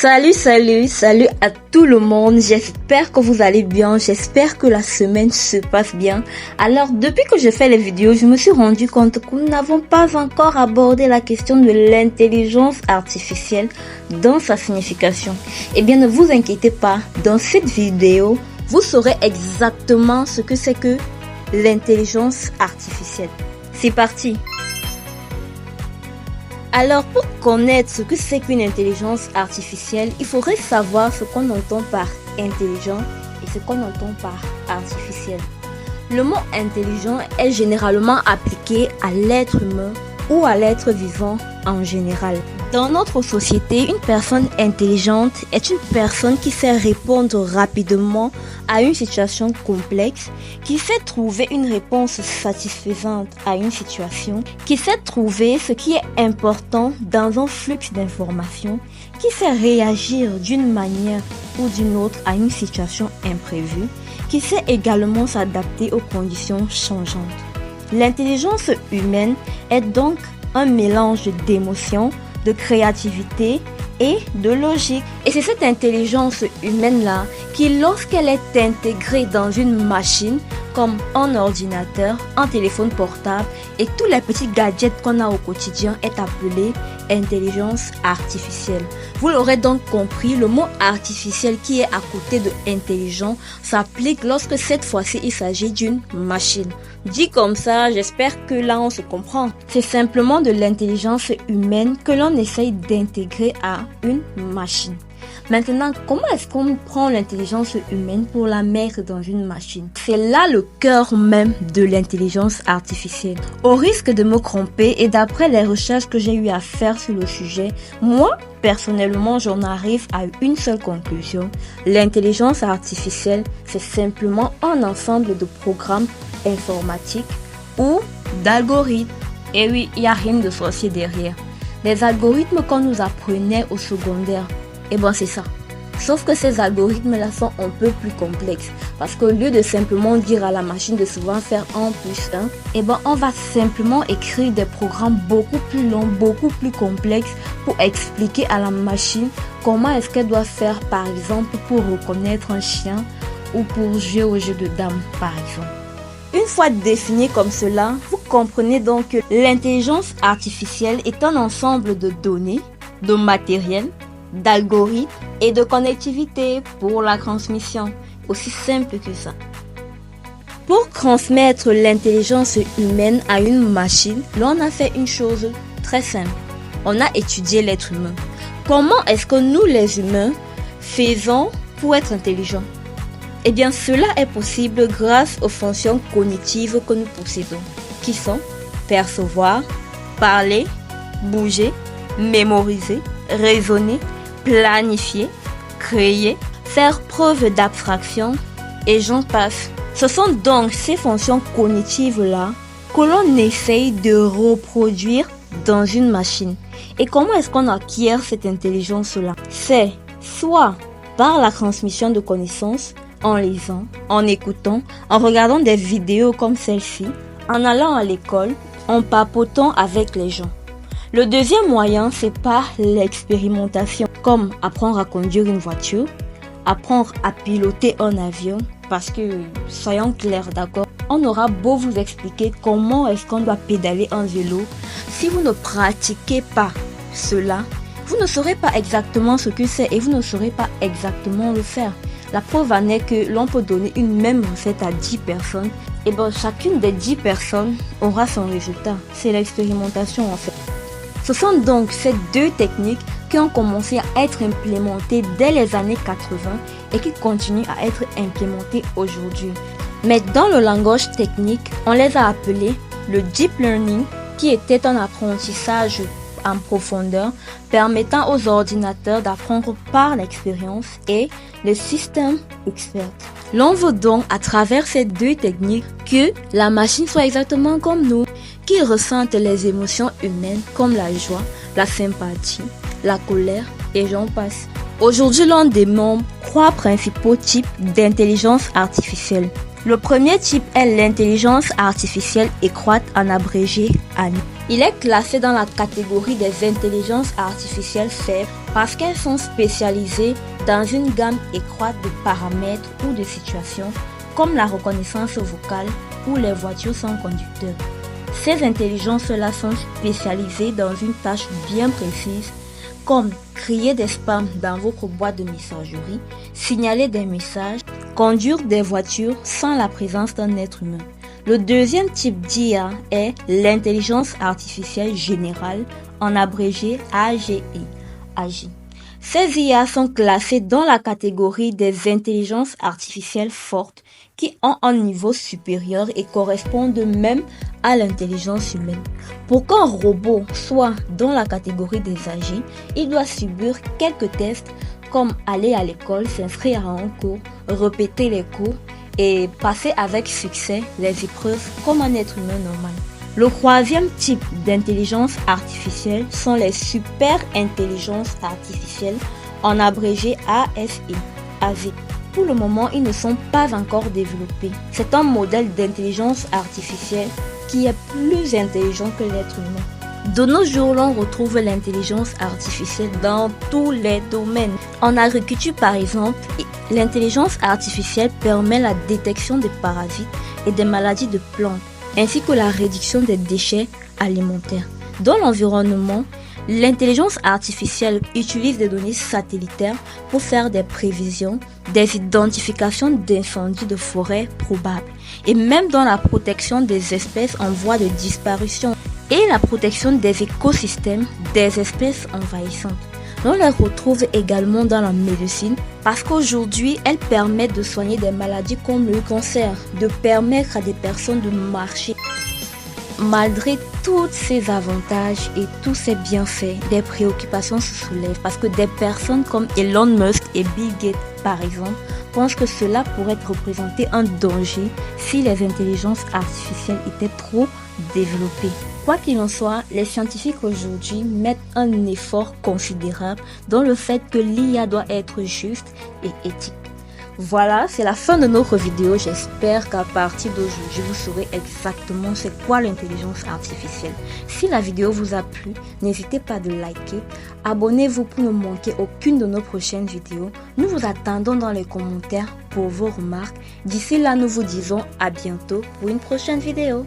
Salut à tout le monde, j'espère que vous allez bien, j'espère que la semaine se passe bien. Alors depuis que je fais les vidéos, je me suis rendu compte que nous n'avons pas encore abordé la question de l'intelligence artificielle dans sa signification. Eh bien ne vous inquiétez pas, dans cette vidéo, vous saurez exactement ce que c'est que l'intelligence artificielle. C'est parti! Alors, pour connaître ce que c'est qu'une intelligence artificielle, il faudrait savoir ce qu'on entend par intelligent et ce qu'on entend par artificiel. Le mot intelligent est généralement appliqué à l'être humain ou à l'être vivant en général. Dans notre société, une personne intelligente est une personne qui sait répondre rapidement à une situation complexe, qui sait trouver une réponse satisfaisante à une situation, qui sait trouver ce qui est important dans un flux d'informations, qui sait réagir d'une manière ou d'une autre à une situation imprévue, qui sait également s'adapter aux conditions changeantes. L'intelligence humaine est donc un mélange d'émotions, de créativité et de logique. Et c'est cette intelligence humaine-là qui, lorsqu'elle est intégrée dans une machine, comme un ordinateur, un téléphone portable et tous les petits gadgets qu'on a au quotidien, est appelée intelligence artificielle. Vous l'aurez donc compris, le mot artificiel qui est à côté de intelligent s'applique lorsque cette fois-ci il s'agit d'une machine. Dit comme ça, j'espère que là on se comprend. C'est simplement de l'intelligence humaine que l'on essaye d'intégrer à une machine. Maintenant, comment est-ce qu'on prend l'intelligence humaine pour la mettre dans une machine? C'est là le cœur même de l'intelligence artificielle. Au risque de me tromper et d'après les recherches que j'ai eu à faire sur le sujet, moi, personnellement, j'en arrive à une seule conclusion. L'intelligence artificielle, c'est simplement un ensemble de programmes informatiques ou d'algorithmes. Et oui, il n'y a rien de sorcier derrière. Les algorithmes qu'on nous apprenait au secondaire, et bon c'est ça. Sauf que ces algorithmes-là sont un peu plus complexes. Parce qu'au lieu de simplement dire à la machine de souvent faire 1 plus 1, et ben on va simplement écrire des programmes beaucoup plus longs, beaucoup plus complexes pour expliquer à la machine comment est-ce qu'elle doit faire par exemple pour reconnaître un chien ou pour jouer au jeu de dames par exemple. Une fois défini comme cela, vous comprenez donc que l'intelligence artificielle est un ensemble de données, de matériel, d'algorithmes et de connectivité pour la transmission. Aussi simple que ça. Pour transmettre l'intelligence humaine à une machine, l'on a fait une chose très simple. On a étudié l'être humain. Comment est-ce que nous les humains faisons pour être intelligents? Eh bien, cela est possible grâce aux fonctions cognitives que nous possédons, qui sont percevoir, parler, bouger, mémoriser, raisonner, planifier, créer, faire preuve d'abstraction et j'en passe. Ce sont donc ces fonctions cognitives-là que l'on essaye de reproduire dans une machine. Et comment est-ce qu'on acquiert cette intelligence-là? C'est soit par la transmission de connaissances, en lisant, en écoutant, en regardant des vidéos comme celle-ci, en allant à l'école, en papotant avec les gens. Le deuxième moyen, c'est par l'expérimentation, comme apprendre à conduire une voiture, apprendre à piloter un avion, parce que, soyons clairs, d'accord, on aura beau vous expliquer comment est-ce qu'on doit pédaler un vélo, si vous ne pratiquez pas cela, vous ne saurez pas exactement ce que c'est et vous ne saurez pas exactement le faire. La preuve en est que l'on peut donner une même recette à 10 personnes, et bien chacune des 10 personnes aura son résultat. C'est l'expérimentation en fait. Ce sont donc ces deux techniques qui ont commencé à être implémentées dès les années 80 et qui continuent à être implémentées aujourd'hui. Mais dans le langage technique, on les a appelées le deep learning, qui était un apprentissage en profondeur permettant aux ordinateurs d'apprendre par l'expérience, et le système expert. L'on veut donc à travers ces deux techniques que la machine soit exactement comme nous, qui ressentent les émotions humaines comme la joie, la sympathie, la colère et j'en passe. Aujourd'hui, l'on dénombre 3 principaux types d'intelligence artificielle. Le premier type est l'intelligence artificielle écroîte, en abrégé ANI. Il est classé dans la catégorie des intelligences artificielles faibles parce qu'elles sont spécialisées dans une gamme étroite de paramètres ou de situations comme la reconnaissance vocale ou les voitures sans conducteur. Ces intelligences-là sont spécialisées dans une tâche bien précise comme créer des spams dans votre boîte de messagerie, signaler des messages, conduire des voitures sans la présence d'un être humain. Le deuxième type d'IA est l'intelligence artificielle générale, en abrégé AGI. Ces IA sont classées dans la catégorie des intelligences artificielles fortes qui ont un niveau supérieur et correspondent même à l'intelligence humaine. Pour qu'un robot soit dans la catégorie des AGI, il doit subir quelques tests comme aller à l'école, s'inscrire à un cours, répéter les cours et passer avec succès les épreuves comme un être humain normal. Le troisième type d'intelligence artificielle sont les super intelligences artificielles, en abrégé ASI. Pour le moment, ils ne sont pas encore développés. C'est un modèle d'intelligence artificielle qui est plus intelligent que l'être humain. De nos jours, l'on retrouve l'intelligence artificielle dans tous les domaines. En agriculture, par exemple, l'intelligence artificielle permet la détection des parasites et des maladies de plantes, ainsi que la réduction des déchets alimentaires. Dans l'environnement, l'intelligence artificielle utilise des données satellitaires pour faire des prévisions, des identifications d'incendies de forêt probables, et même dans la protection des espèces en voie de disparition et la protection des écosystèmes des espèces envahissantes. On les retrouve également dans la médecine parce qu'aujourd'hui, elles permettent de soigner des maladies comme le cancer, de permettre à des personnes de marcher. Malgré tous ces avantages et tous ces bienfaits, des préoccupations se soulèvent parce que des personnes comme Elon Musk et Bill Gates, par exemple, pensent que cela pourrait représenter un danger si les intelligences artificielles étaient trop développées. Quoi qu'il en soit, les scientifiques aujourd'hui mettent un effort considérable dans le fait que l'IA doit être juste et éthique. Voilà, c'est la fin de notre vidéo. J'espère qu'à partir d'aujourd'hui, vous saurez exactement c'est quoi l'intelligence artificielle. Si la vidéo vous a plu, n'hésitez pas de liker. Abonnez-vous pour ne manquer aucune de nos prochaines vidéos. Nous vous attendons dans les commentaires pour vos remarques. D'ici là, nous vous disons à bientôt pour une prochaine vidéo.